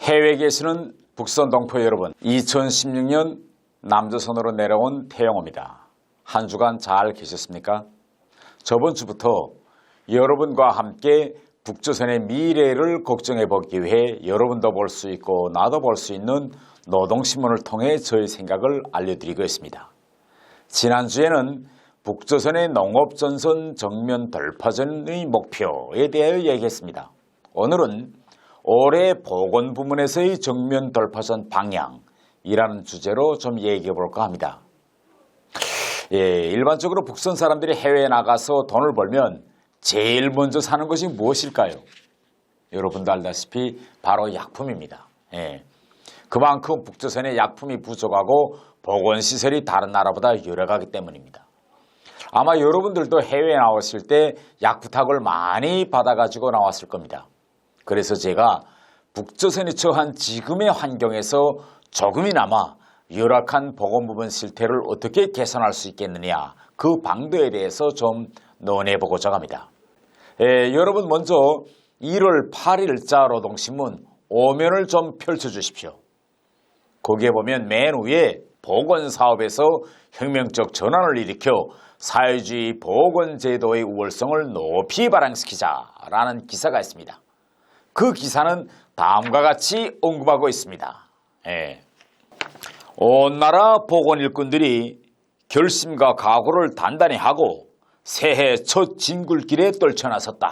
해외에 계시는 북선 동포 여러분, 2016년 남조선으로 내려온 태영호입니다. 한 주간 잘 계셨습니까? 저번 주부터 여러분과 함께 북조선의 미래를 걱정해 보기 위해 여러분도 볼 수 있고 나도 볼 수 있는 노동신문을 통해 저의 생각을 알려드리고 있습니다. 지난주에는 북조선의 농업전선 정면 돌파전의 목표에 대하여 얘기했습니다. 오늘은 올해 보건 부문에서의 정면 돌파전 방향이라는 주제로 좀 얘기해 볼까 합니다. 일반적으로 북선 사람들이 해외에 나가서 돈을 벌면 제일 먼저 사는 것이 무엇일까요? 여러분도 알다시피 바로 약품입니다. 그만큼 북조선의 약품이 부족하고 보건시설이 다른 나라보다 열악하기 때문입니다. 아마 여러분들도 해외에 나오실 때 약 부탁을 많이 받아가지고 나왔을 겁니다. 그래서 제가 북조선이 처한 지금의 환경에서 조금이나마 열악한 보건 부문 실태를 어떻게 개선할 수 있겠느냐, 그 방도에 대해서 좀 논해보고자 합니다. 여러분 먼저 1월 8일자 노동신문 5면을 좀 펼쳐주십시오. 거기에 보면 맨 위에 보건사업에서 혁명적 전환을 일으켜 사회주의 보건제도의 우월성을 높이 발扬시키자라는 기사가 있습니다. 그 기사는 다음과 같이 언급하고 있습니다. 온 나라 보건 일꾼들이 결심과 각오를 단단히 하고 새해 첫 진굴길에 떨쳐나섰다.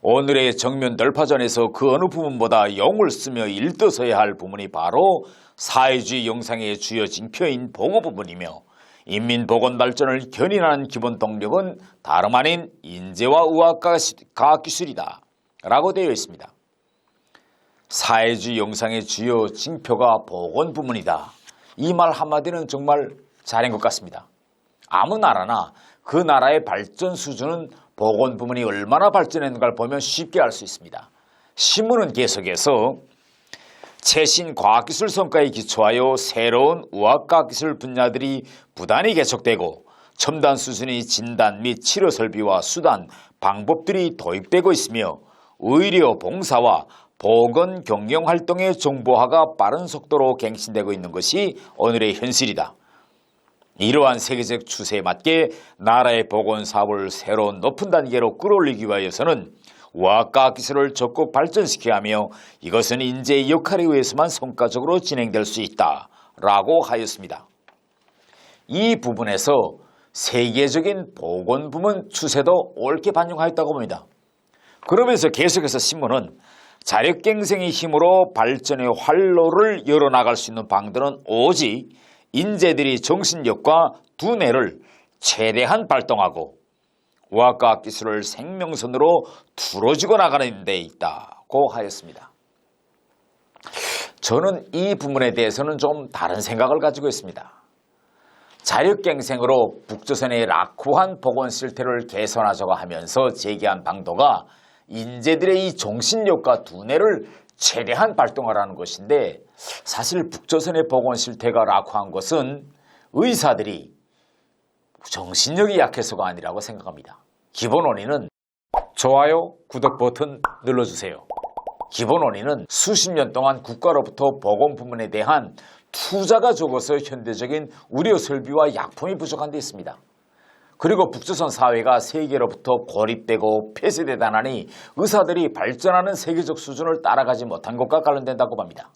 오늘의 정면 돌파전에서 그 어느 부분보다 영을 쓰며 일떠서야 할 부분이 바로 사회주의 영상의 주요 징표인 보건 부분이며, 인민 보건 발전을 견인하는 기본 동력은 다름 아닌 인재와 의학과학기술이다 라고 되어 있습니다. 사회주의 영상의 주요 징표가 보건 부문이다. 이 말 한마디는 정말 잘한 것 같습니다. 아무 나라나 그 나라의 발전 수준은 보건 부문이 얼마나 발전했는가를 보면 쉽게 알 수 있습니다. 신문은 계속해서 최신 과학기술 성과에 기초하여 새로운 의학과학기술 분야들이 부단히 개척되고 첨단 수준의 진단 및 치료 설비와 수단, 방법들이 도입되고 있으며 의료 봉사와 보건 경영 활동의 정보화가 빠른 속도로 갱신되고 있는 것이 오늘의 현실이다. 이러한 세계적 추세에 맞게 나라의 보건 사업을 새로운 높은 단계로 끌어올리기 위하여서는 의학과학 기술을 적극 발전시켜야 하며, 이것은 인재의 역할에 의해서만 성과적으로 진행될 수 있다라고 하였습니다. 이 부분에서 세계적인 보건 부문 추세도 옳게 반영하였다고 봅니다. 그러면서 계속해서 신문은 자력갱생의 힘으로 발전의 활로를 열어나갈 수 있는 방도는 오직 인재들이 정신력과 두뇌를 최대한 발동하고 의학과학 기술을 생명선으로 두어지고 나가는 데 있다고 하였습니다. 저는 이 부분에 대해서는 좀 다른 생각을 가지고 있습니다. 자력갱생으로 북조선의 낙후한 보건 실태를 개선하자고 하면서 제기한 방도가 인재들의 이 정신력과 두뇌를 최대한 발동하라는 것인데, 사실 북조선의 보건 실태가 낙후한 것은 의사들이 정신력이 약해서가 아니라고 생각합니다. 기본 원인은, 좋아요, 구독 버튼 눌러주세요. 기본 원인은 수십 년 동안 국가로부터 보건 부문에 대한 투자가 적어서 현대적인 의료 설비와 약품이 부족한 데 있습니다. 그리고 북조선 사회가 세계로부터 고립되고 폐쇄되다 나니 의사들이 발전하는 세계적 수준을 따라가지 못한 것과 관련된다고 봅니다.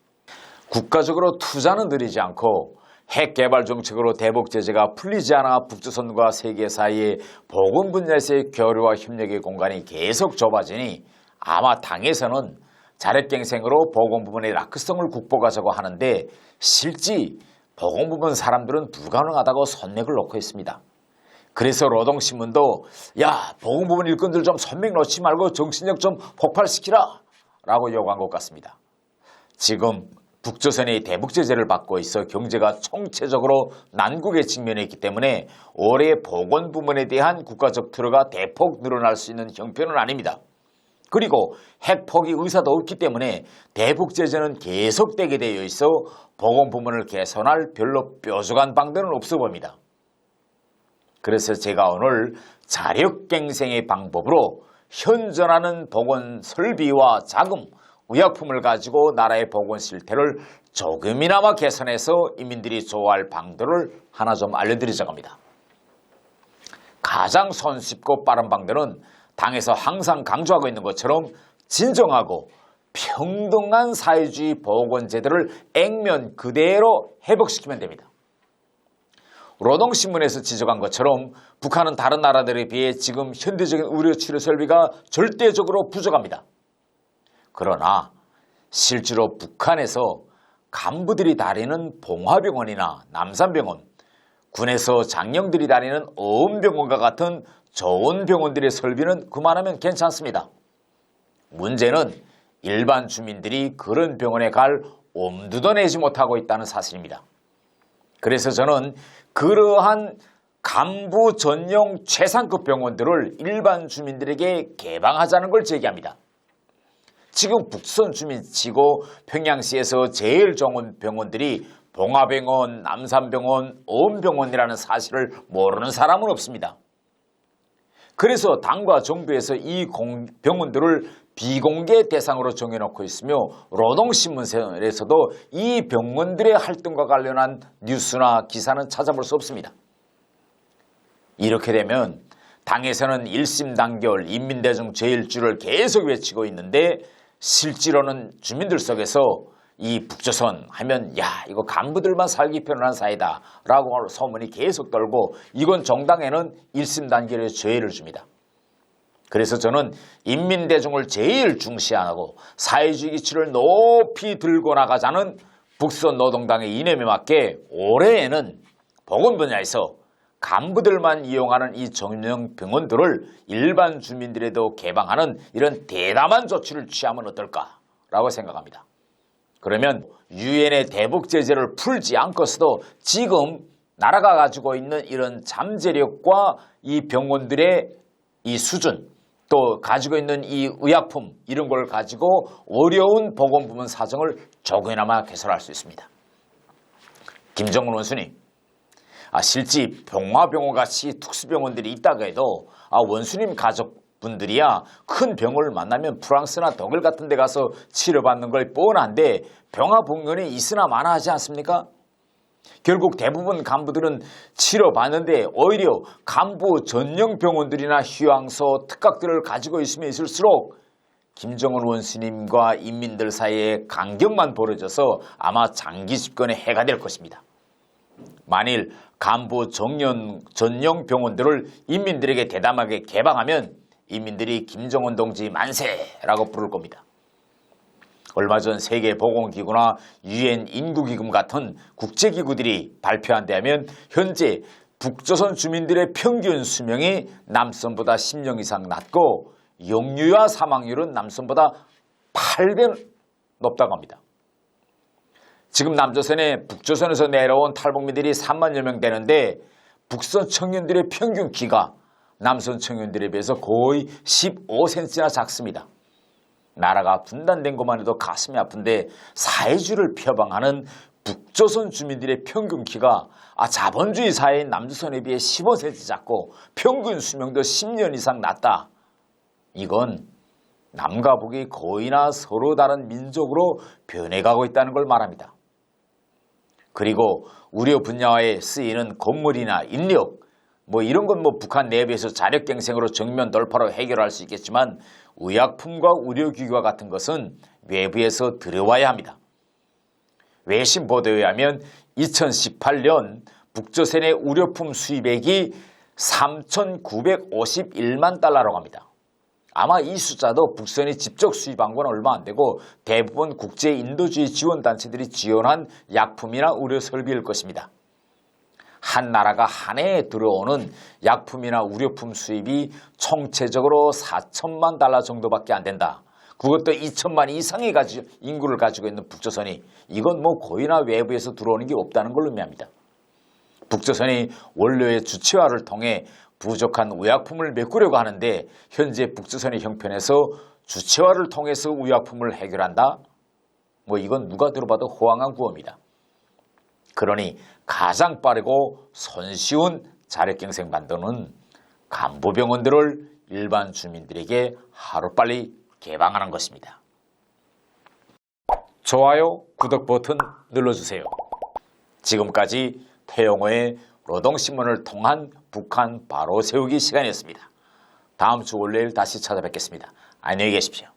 국가적으로 투자는 늘리지 않고 핵 개발 정책으로 대북 제재가 풀리지 않아 북조선과 세계 사이의 보건 분야에서의 교류와 협력의 공간이 계속 좁아지니 아마 당에서는 자력갱생으로 보건 부문의 낙후성을 극복하자고 하는데, 실제 보건 부문 사람들은 불가능하다고 선맥을 놓고 있습니다. 그래서 노동신문도 보건 부문 일꾼들 좀 선맥 놓지 말고 정신력 좀 폭발시키라 라고 요구한 것 같습니다. 지금 북조선이 대북 제재를 받고 있어 경제가 총체적으로 난국에 직면해 있기 때문에 올해 보건 부문에 대한 국가적 투자가 대폭 늘어날 수 있는 형편은 아닙니다. 그리고 핵포기 의사도 없기 때문에 대북 제재는 계속되게 되어 있어 보건 부문을 개선할 별로 뾰족한 방도는 없어 보입니다. 그래서 제가 오늘 자력갱생의 방법으로 현존하는 보건 설비와 자금, 의약품을 가지고 나라의 보건 실태를 조금이나마 개선해서 인민들이 좋아할 방도를 하나 좀 알려드리자고 합니다. 가장 손쉽고 빠른 방도는 당에서 항상 강조하고 있는 것처럼 진정하고 평등한 사회주의 보건제도를 액면 그대로 회복시키면 됩니다. 노동신문에서 지적한 것처럼 북한은 다른 나라들에 비해 지금 현대적인 의료치료 설비가 절대적으로 부족합니다. 그러나 실제로 북한에서 간부들이 다니는 봉화병원이나 남산병원, 군에서 장령들이 다니는 어원병원과 같은 좋은 병원들의 설비는 그만하면 괜찮습니다. 문제는 일반 주민들이 그런 병원에 갈 엄두도 내지 못하고 있다는 사실입니다. 그래서 저는 그러한 간부 전용 최상급 병원들을 일반 주민들에게 개방하자는 걸 제기합니다. 지금 북선 주민치고 평양시에서 제일 좋은 병원들이 봉화병원, 남산병원, 어원병원이라는 사실을 모르는 사람은 없습니다. 그래서 당과 정부에서 이 병원들을 비공개 대상으로 정해놓고 있으며 노동신문에서도 이 병원들의 활동과 관련한 뉴스나 기사는 찾아볼 수 없습니다. 이렇게 되면 당에서는 일심단결 인민대중 제일주를 계속 외치고 있는데 실제로는 주민들 속에서 이 북조선 하면 야 이거 간부들만 살기 편한 사회다 라고 소문이 계속 돌고 이건 정당에는 일심단결의 죄를 줍니다. 그래서 저는 인민대중을 제일 중시하고 사회주의 기치를 높이 들고 나가자는 북선 노동당의 이념에 맞게 올해에는 보건 분야에서 간부들만 이용하는 이 전용 병원들을 일반 주민들에도 개방하는 이런 대담한 조치를 취하면 어떨까라고 생각합니다. 그러면 유엔의 대북 제재를 풀지 않고서도 지금 나라가 가지고 있는 이런 잠재력과 이 병원들의 이 수준 또 가지고 있는 이 의약품 이런 걸 가지고 어려운 보건부문 사정을 조금이나마 개선할 수 있습니다. 김정은 원수님, 실제 봉화병원 같이 특수병원들이 있다고 해도 원수님 가족분들이야 큰 병을 만나면 프랑스나 독일 같은 데 가서 치료받는 걸 뻔한데 병화병원이 있으나 마나 하지 않습니까? 결국 대부분 간부들은 치료받는데 오히려 간부 전용 병원들이나 휴양소, 특각들을 가지고 있으면 있을수록 김정은 원수님과 인민들 사이에 간격만 벌어져서 아마 장기 집권에 해가 될 것입니다. 만일 간부 전용 병원들을 인민들에게 대담하게 개방하면 인민들이 김정은 동지 만세라고 부를 겁니다. 얼마 전 세계보건기구나 유엔 인구기금 같은 국제기구들이 발표한 데 하면 현재 북조선 주민들의 평균 수명이 남선보다 10년 이상 낮고 영유아 사망률은 남선보다 8배 높다고 합니다. 지금 남조선에 북조선에서 내려온 탈북민들이 3만여 명 되는데 북선 청년들의 평균 키가 남선 청년들에 비해서 거의 15cm나 작습니다. 나라가 분단된 것만 해도 가슴이 아픈데 사회주의를 표방하는 북조선 주민들의 평균 키가 자본주의 사회인 남조선에 비해 15cm 작고 평균 수명도 10년 이상 낮다. 이건 남과 북이 거의나 서로 다른 민족으로 변해가고 있다는 걸 말합니다. 그리고 의료 분야에 쓰이는 건물이나 인력 이런 건 북한 내부에서 자력갱생으로 정면 돌파로 해결할 수 있겠지만 의약품과 의료기기와 같은 것은 외부에서 들어와야 합니다. 외신 보도에 의하면 2018년 북조선의 의료품 수입액이 3,951만 달러라고 합니다. 아마 이 숫자도 북선이 직접 수입한 건 얼마 안 되고 대부분 국제 인도주의 지원단체들이 지원한 약품이나 의료 설비일 것입니다. 한 나라가 한 해에 들어오는 약품이나 의료품 수입이 총체적으로 4천만 달러 정도밖에 안 된다. 그것도 2천만 이상의 인구를 가지고 있는 북조선이 이건 거의나 외부에서 들어오는 게 없다는 걸 의미합니다. 북조선이 원료의 주체화를 통해 부족한 의약품을 메꾸려고 하는데 현재 북조선의 형편에서 주체화를 통해서 의약품을 해결한다? 이건 누가 들어봐도 호황한 구호입니다. 그러니 가장 빠르고 손쉬운 자력갱생 만드는 간부병원들을 일반 주민들에게 하루빨리 개방하는 것입니다. 좋아요, 구독 버튼 눌러주세요. 지금까지 태영호의 노동신문을 통한 북한 바로 세우기 시간이었습니다. 다음 주 월요일 다시 찾아뵙겠습니다. 안녕히 계십시오.